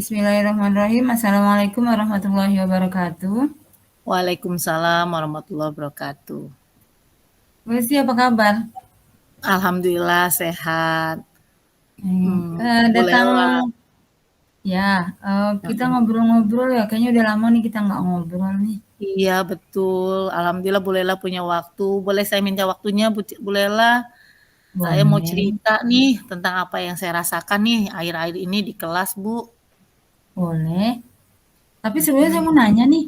Bismillahirrahmanirrahim. Assalamualaikum warahmatullahi wabarakatuh. Waalaikumsalam warahmatullahi wabarakatuh. Bu Lesti, apa kabar? Alhamdulillah sehat. Datang Bolehlah. ya, kita Heeh. ngobrol-ngobrol ya. Kayaknya udah lama nih kita nggak ngobrol nih. Iya betul. Alhamdulillah Bu Lela punya waktu. Boleh saya minta waktunya Bu Lela? Saya mau Boleh, cerita nih tentang apa yang saya rasakan nih akhir-akhir ini di kelas Bu. boleh. Tapi sebelumnya saya Mm-mm. mau nanya nih,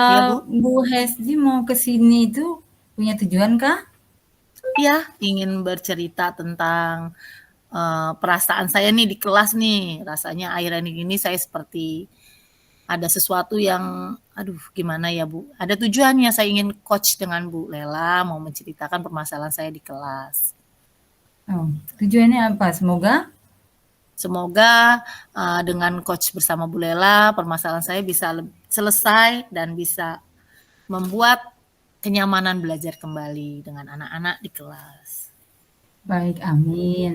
Iya Bu. Bu Hesti mau ke sini itu punya tujuan kah? Iya, ingin bercerita tentang perasaan saya nih di kelas nih. Rasanya akhir-akhir ini saya seperti ada sesuatu yang aduh gimana ya Bu, ada tujuannya saya ingin coach dengan Bu Lela, mau menceritakan permasalahan saya di kelas. Oh, tujuannya apa? Semoga Semoga dengan coach bersama Bu Lela, permasalahan saya bisa selesai dan bisa membuat kenyamanan belajar kembali dengan anak-anak di kelas. baik, amin.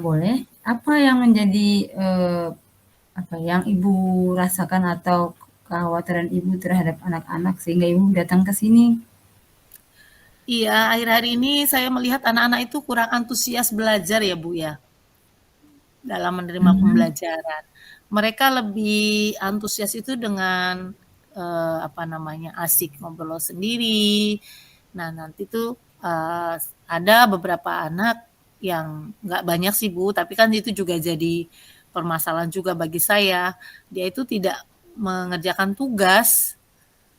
Boleh. Apa yang menjadi apa yang Ibu rasakan atau kekhawatiran Ibu terhadap anak-anak sehingga Ibu datang ke sini? Iya, akhir-akhir ini saya melihat anak-anak itu kurang antusias belajar ya Bu ya, dalam menerima Hmm, pembelajaran. Mereka lebih antusias itu dengan apa namanya, asik ngobrol sendiri. Nah, nanti tuh ada beberapa anak yang nggak banyak sih Bu, tapi kan itu juga jadi permasalahan juga bagi saya. Dia itu tidak mengerjakan tugas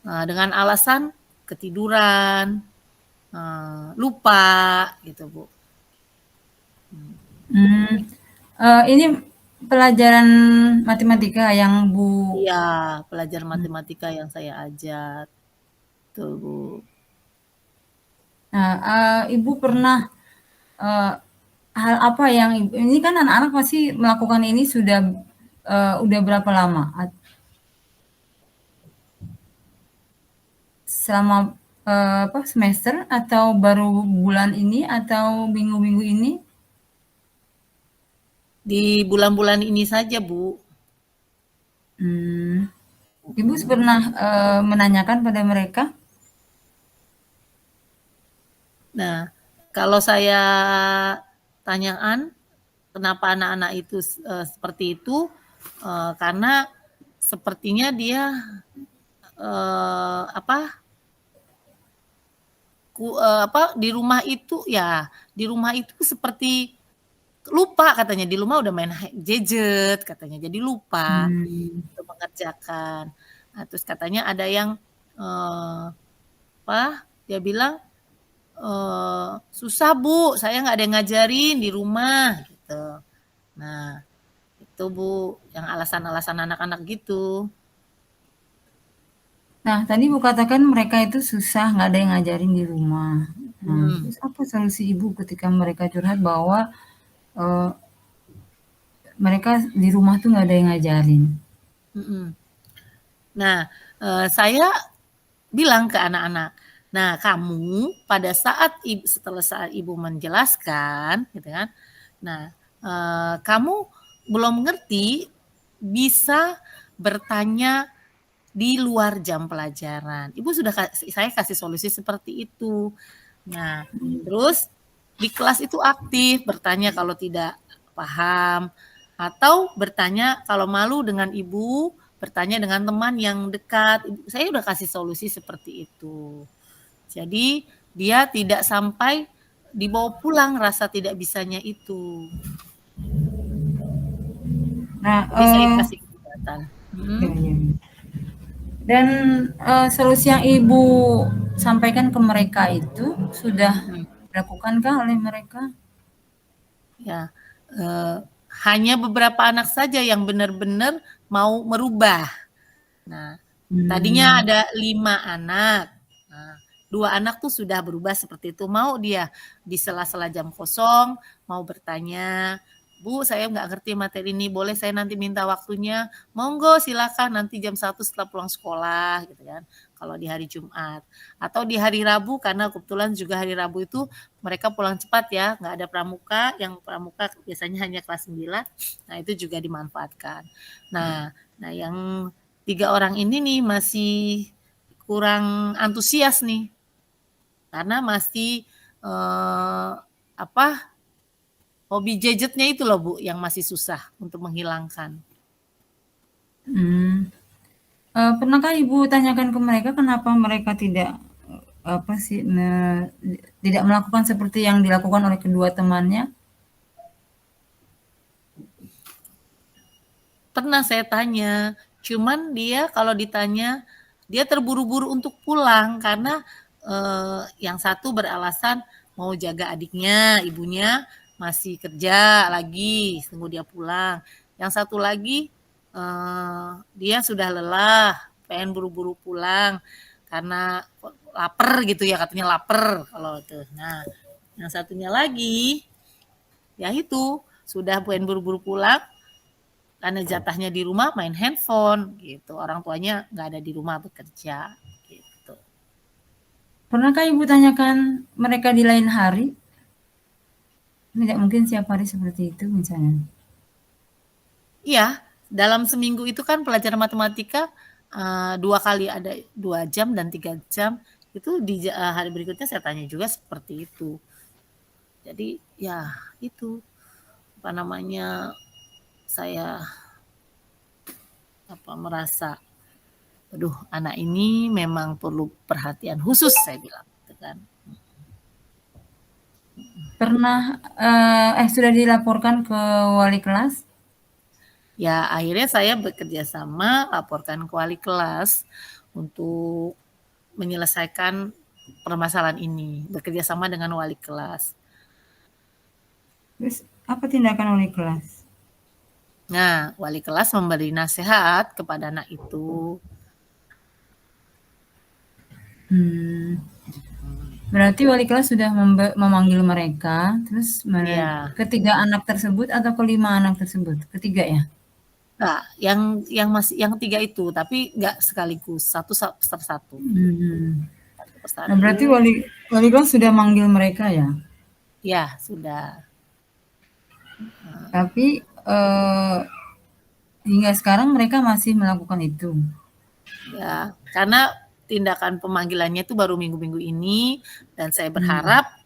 dengan alasan ketiduran, lupa gitu Bu. hmm. Ini pelajaran matematika yang Bu. Iya, pelajar matematika yang saya ajar, tuh Bu. Nah, Ibu pernah eh, hal apa yang ini kan anak-anak pasti melakukan ini sudah udah berapa lama? Selama apa semester atau baru bulan ini atau minggu-minggu ini? Di bulan-bulan ini saja Bu. Hmm. Ibu pernah menanyakan pada mereka? Nah, kalau saya tanyaan kenapa anak-anak itu seperti itu, karena sepertinya dia apa apa di rumah itu ya di rumah itu seperti lupa katanya di rumah udah main gadget katanya jadi lupa Hmm. untuk mengerjakan. Nah, terus katanya ada yang apa dia bilang susah Bu, saya nggak ada yang ngajarin di rumah gitu. Nah, itu Bu, yang alasan-alasan anak-anak gitu. Nah, tadi Ibu katakan mereka itu susah, nggak ada yang ngajarin di rumah. Nah, Hmm, terus apa solusi Ibu ketika mereka curhat bahwa eh, mereka di rumah tuh nggak ada yang ngajarin? mm-mm. Nah, saya bilang ke anak-anak, nah kamu pada saat setelah saat ibu menjelaskan, gitu kan, nah kamu belum ngerti bisa bertanya di luar jam pelajaran. Ibu sudah saya kasih solusi seperti itu. Nah, terus di kelas itu aktif bertanya kalau tidak paham atau bertanya kalau malu dengan ibu, bertanya dengan teman yang dekat. Saya udah kasih solusi seperti itu. Jadi dia tidak sampai dibawa pulang rasa tidak bisanya itu. Nah, Jadi saya kasih kesempatan. ya, Hmm. ya. Dan solusi yang Ibu sampaikan ke mereka itu sudah Mm-mm. dilakukankah oleh mereka? Ya, eee, hanya beberapa anak saja yang benar-benar mau merubah. Nah, tadinya Hmm, ada 5 anak. Nah, 2 anak tuh sudah berubah seperti itu, mau dia di sela-sela jam kosong, mau bertanya Bu, saya nggak ngerti materi ini, boleh saya nanti minta waktunya? Monggo, silakan nanti jam 1 setelah pulang sekolah, gitu kan. Kalau di hari Jumat. Atau di hari Rabu, karena kebetulan juga hari Rabu itu mereka pulang cepat ya, nggak ada pramuka, yang pramuka biasanya hanya kelas 9, nah itu juga dimanfaatkan. Nah yang 3 orang ini nih masih kurang antusias nih, karena masih hobi gadgetnya itu loh Bu, yang masih susah untuk menghilangkan. Hmm. Pernahkah Ibu tanyakan ke mereka kenapa mereka tidak apa sih tidak melakukan seperti yang dilakukan oleh kedua temannya? Pernah saya tanya, cuman dia kalau ditanya dia terburu-buru untuk pulang karena yang satu beralasan mau jaga adiknya, ibunya masih kerja lagi, tunggu dia pulang. Yang satu lagi dia sudah lelah, pengen buru-buru pulang karena lapar gitu ya, katanya lapar kalau itu. Nah, yang satunya lagi ya itu sudah pengen buru-buru pulang karena jatahnya di rumah main handphone gitu, orang tuanya nggak ada di rumah bekerja gitu. Pernahkah Ibu tanyakan mereka di lain hari? Tidak mungkin setiap hari seperti itu misalnya. Iya, dalam seminggu itu kan pelajaran matematika 2 kali, ada 2 jam dan 3 jam, itu di hari berikutnya saya tanya juga seperti itu. Jadi ya itu, apa namanya, saya merasa, aduh anak ini memang perlu perhatian khusus saya bilang gitu kan. Pernah sudah dilaporkan ke wali kelas? Ya akhirnya saya bekerja sama laporkan ke wali kelas untuk menyelesaikan permasalahan ini, bekerja sama dengan wali kelas. Terus apa tindakan wali kelas? Nah, wali kelas memberi nasihat kepada anak itu. Berarti wali kelas sudah memanggil mereka, terus Ya, ketiga anak tersebut atau kelima anak tersebut? Ketiga ya? nah, yang 3 itu, tapi nggak sekaligus, satu per satu. Hmm. Satu per Nah, berarti satu. wali kelas sudah manggil mereka ya? Ya, sudah. Tapi hingga sekarang mereka masih melakukan itu. Ya, karena tindakan pemanggilannya itu baru minggu-minggu ini, dan saya Hmm. berharap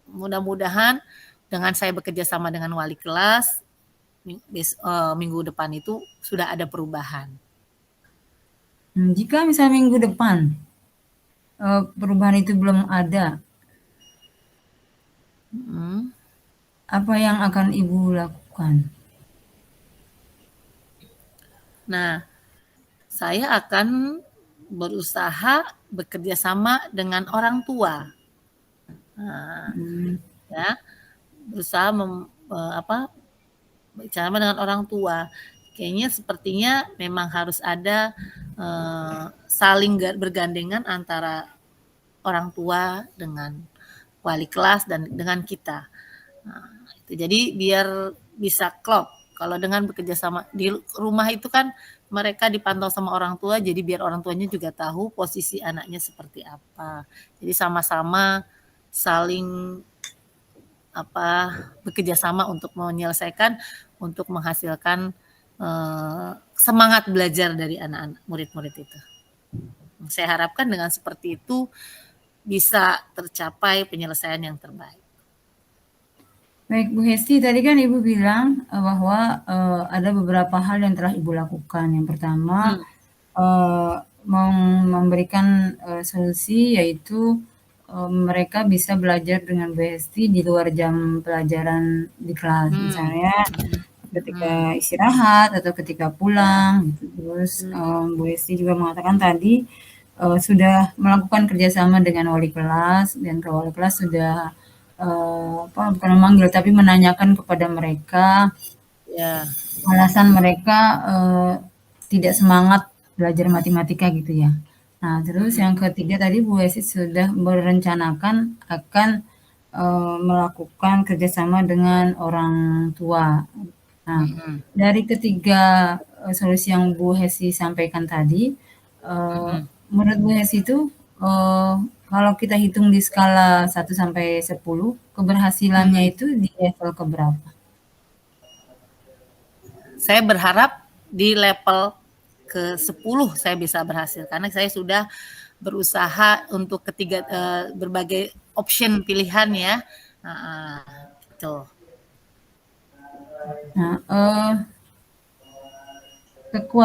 mudah-mudahan dengan saya bekerja sama dengan wali kelas, minggu depan itu sudah ada perubahan. Jika misalnya minggu depan perubahan itu belum ada, Hmm. apa yang akan Ibu lakukan? Nah, saya akan berusaha bekerja sama dengan orang tua. Nah, Hmm. ya, berusaha bicara dengan orang tua. Kayaknya sepertinya memang harus ada saling bergandengan antara orang tua dengan wali kelas dan dengan kita. Nah, itu jadi biar bisa klop. Kalau dengan bekerja sama di rumah itu kan mereka dipantau sama orang tua, jadi biar orang tuanya juga tahu posisi anaknya seperti apa. Jadi sama-sama saling bekerja sama untuk menyelesaikan, untuk menghasilkan semangat belajar dari anak-anak murid-murid itu. Saya harapkan dengan seperti itu bisa tercapai penyelesaian yang terbaik. Baik Bu Hesti, tadi kan Ibu bilang bahwa ada beberapa hal yang telah Ibu lakukan. Yang pertama, memberikan solusi yaitu mereka bisa belajar dengan Bu Hesti di luar jam pelajaran di kelas. Misalnya ketika istirahat atau ketika pulang. Gitu. Terus Bu Hesti juga mengatakan tadi sudah melakukan kerjasama dengan wali kelas dan wali kelas sudah bukan memanggil tapi menanyakan kepada mereka Ya. alasan mereka tidak semangat belajar matematika gitu ya. Nah, terus yang ketiga tadi Bu Hesti sudah merencanakan akan melakukan kerjasama dengan orang tua. Nah, Mhm, dari ketiga solusi yang Bu Hesi sampaikan tadi, mhm, menurut Bu Hesi itu kalau kita hitung di skala 1 sampai 10, keberhasilannya mhm. itu di level keberapa? Saya berharap di level ke-10 saya bisa berhasil karena saya sudah berusaha untuk berbagai option pilihan ya. Heeh, gitu. Nah,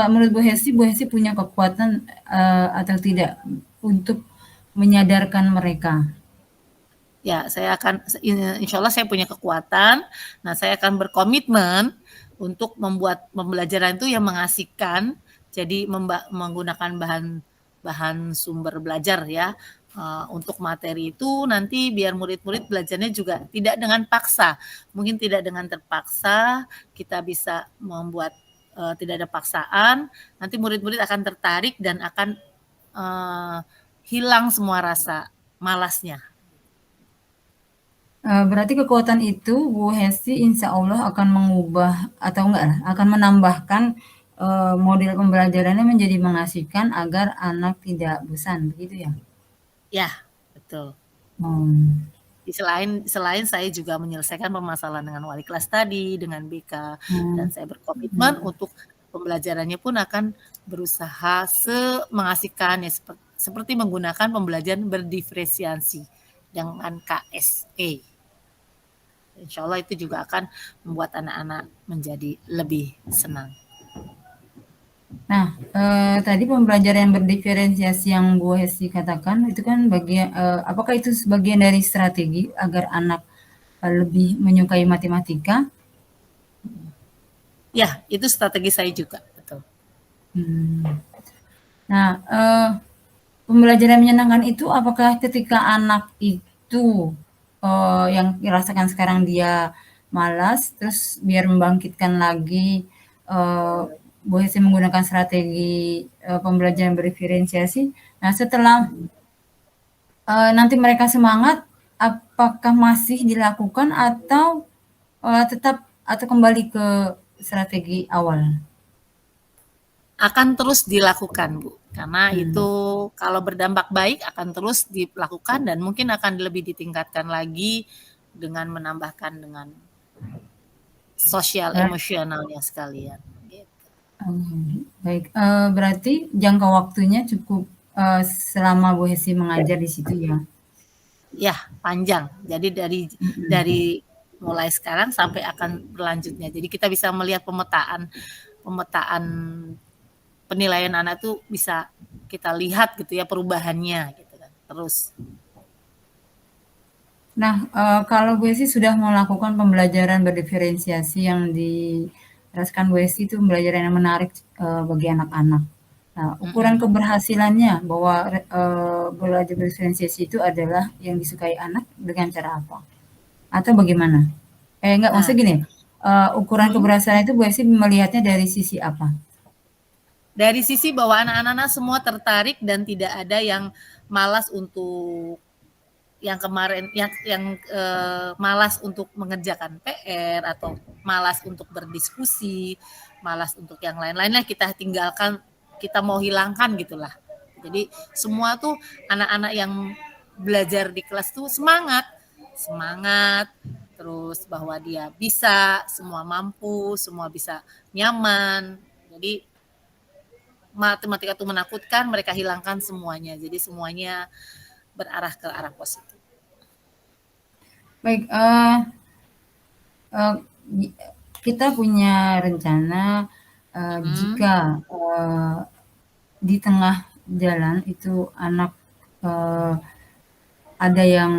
menurut Bu Hesi punya kekuatan atau tidak untuk menyadarkan mereka? Ya, saya akan insya Allah saya punya kekuatan. Nah, saya akan berkomitmen untuk membuat pembelajaran itu yang mengasihkan. Jadi menggunakan bahan sumber belajar ya. Untuk materi itu nanti biar murid-murid belajarnya juga tidak dengan paksa. Mungkin tidak dengan terpaksa, kita bisa membuat tidak ada paksaan. Nanti murid-murid akan tertarik dan akan hilang semua rasa malasnya. Berarti kekuatan itu Bu Hesti insya Allah akan mengubah atau enggak lah, akan menambahkan model pembelajarannya menjadi mengasihkan agar anak tidak bosan, begitu ya? Ya, betul. Hmm. Selain selain saya juga menyelesaikan permasalahan dengan wali kelas tadi, dengan BK, dan Hmm. saya berkomitmen Hmm. untuk pembelajarannya pun akan berusaha mengasihkan ya seperti menggunakan pembelajaran berdiferensiasi dengan KSE. Insya Allah itu juga akan membuat anak-anak menjadi lebih senang. Nah, tadi pembelajaran yang berdiferensiasi yang Bu Hesti katakan itu kan apakah itu sebagian dari strategi agar anak lebih menyukai matematika? Ya, itu strategi saya juga, betul. Hmm. Nah, pembelajaran menyenangkan itu apakah ketika anak itu yang dirasakan sekarang dia malas, terus biar membangkitkan lagi, Bu Hesti menggunakan strategi pembelajaran berdiferensiasi. Nah, setelah nanti mereka semangat, apakah masih dilakukan atau tetap atau kembali ke strategi awal? Akan terus dilakukan, Bu. Karena Hmm. itu kalau berdampak baik akan terus dilakukan dan mungkin akan lebih ditingkatkan lagi dengan menambahkan dengan sosial Berat- emosionalnya sekalian. Gitu. Baik, berarti jangka waktunya cukup selama Bu Hesi mengajar di situ ya? Ya, panjang. Jadi dari Mhm. mulai sekarang sampai akan berlanjutnya. Jadi kita bisa melihat pemetaan pemetaan penilaian anak tuh bisa kita lihat gitu ya perubahannya gitu kan. Terus. Nah, kalau Bu Hesi sudah melakukan pembelajaran berdiferensiasi yang dirasakan Bu Hesi itu pembelajaran yang menarik bagi anak-anak. Nah, ukuran Mm-mm. keberhasilannya bahwa belajar berdiferensiasi itu adalah yang disukai anak dengan cara apa? Atau bagaimana? Enggak, Nah, maksudnya gini, ukuran hmm, keberhasilan itu Bu Hesi melihatnya dari sisi apa? dari sisi bahwa anak-anak semua tertarik dan tidak ada yang malas untuk yang kemarin malas untuk mengerjakan PR atau malas untuk berdiskusi, malas untuk yang lain-lainnya kita tinggalkan, kita mau hilangkan gitulah. Jadi semua tuh anak-anak yang belajar di kelas tuh semangat, semangat, terus bahwa dia bisa, semua mampu, semua bisa nyaman. Jadi matematika itu menakutkan, mereka hilangkan semuanya. Jadi semuanya berarah ke arah positif. Baik, kita punya rencana Hmm. jika di tengah jalan itu anak eh, ada yang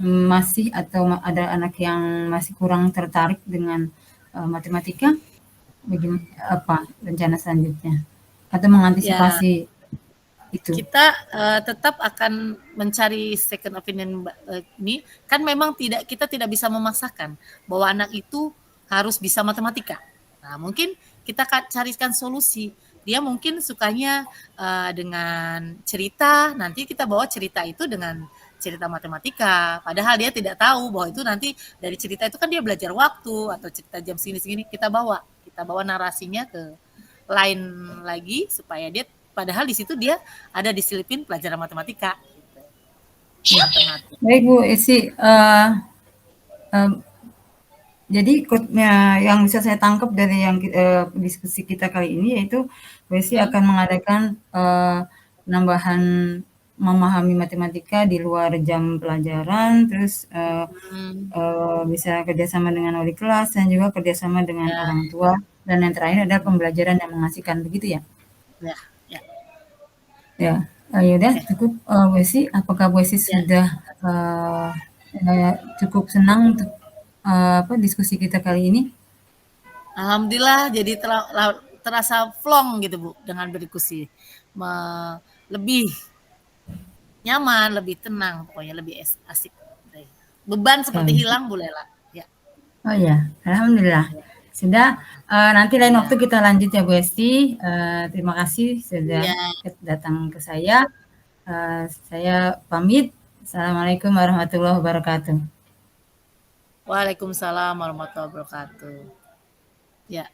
masih atau ada anak yang masih kurang tertarik dengan matematika, bagaimana apa rencana selanjutnya atau Ya, mengantisipasi itu? kita tetap akan mencari second opinion ini kan memang kita tidak bisa memaksakan bahwa anak itu harus bisa matematika. Nah, mungkin kita carikan solusi. Dia mungkin sukanya dengan cerita, nanti kita bawa cerita itu dengan cerita matematika, padahal dia tidak tahu bahwa itu nanti dari cerita itu kan dia belajar waktu atau cerita jam segini-segini, kita bawa narasinya ke lain lagi supaya dia, padahal di situ dia ada diselipin pelajaran matematika gitu. Alternatif. Baik Bu Esi, jadi yang bisa saya tangkap dari yang diskusi kita kali ini yaitu Bu Esi akan mengadakan penambahan memahami matematika di luar jam pelajaran, terus bisa kerjasama dengan wali kelas dan juga kerjasama dengan Ya, orang tua, dan yang terakhir adalah pembelajaran yang mengasihkan, begitu ya? ya, ya. Ya, ya udah Oke. cukup, Bu Esi. Apakah Bu Esi Ya. sudah cukup senang untuk diskusi kita kali ini? Alhamdulillah jadi terasa plong gitu Bu dengan berdiskusi. Lebih nyaman, lebih tenang, pokoknya lebih asik. Beban seperti Ya. hilang Bu Lela. Ya. Oh ya, alhamdulillah. Ya. Sudah, nanti lain Ya. waktu kita lanjut ya Bu Esti. Terima kasih sudah Ya. datang ke saya. Saya pamit. Assalamualaikum warahmatullahi wabarakatuh. Waalaikumsalam warahmatullahi wabarakatuh. Ya.